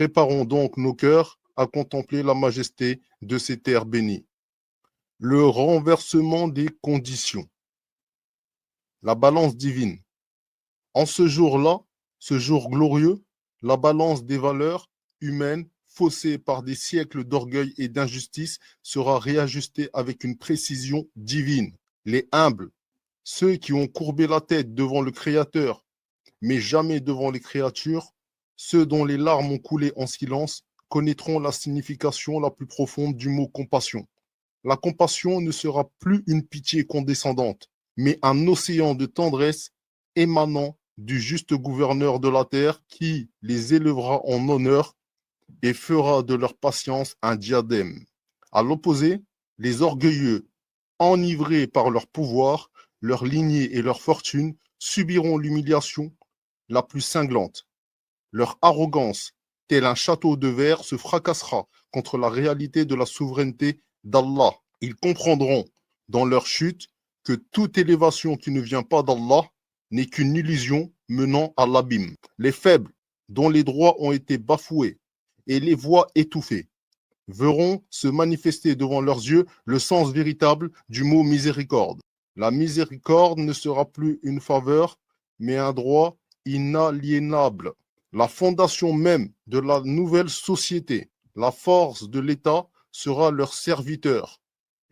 Préparons donc nos cœurs à contempler la majesté de ces terres bénies. Le renversement des conditions. La balance divine. En ce jour-là, ce jour glorieux, la balance des valeurs humaines, faussée par des siècles d'orgueil et d'injustice, sera réajustée avec une précision divine. Les humbles, ceux qui ont courbé la tête devant le Créateur, mais jamais devant les créatures, ceux dont les larmes ont coulé en silence, connaîtront la signification la plus profonde du mot compassion. La compassion ne sera plus une pitié condescendante, mais un océan de tendresse émanant du juste gouverneur de la terre qui les élèvera en honneur et fera de leur patience un diadème. À l'opposé, les orgueilleux, enivrés par leur pouvoir, leur lignée et leur fortune, subiront l'humiliation la plus cinglante. Leur arrogance, tel un château de verre, se fracassera contre la réalité de la souveraineté d'Allah. Ils comprendront dans leur chute que toute élévation qui ne vient pas d'Allah n'est qu'une illusion menant à l'abîme. Les faibles, dont les droits ont été bafoués et les voix étouffées, verront se manifester devant leurs yeux le sens véritable du mot miséricorde. La miséricorde ne sera plus une faveur, mais un droit inaliénable. La fondation même de la nouvelle société, la force de l'État sera leur serviteur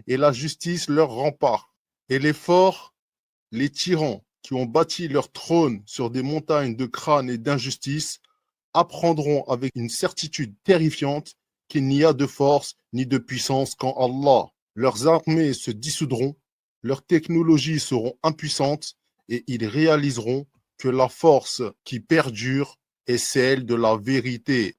et la justice leur rempart. Et les forts, les tyrans qui ont bâti leur trône sur des montagnes de crânes et d'injustice, apprendront avec une certitude terrifiante qu'il n'y a de force ni de puissance qu'en Allah. Leurs armées se dissoudront, leurs technologies seront impuissantes et ils réaliseront que la force qui perdure est celle de la vérité.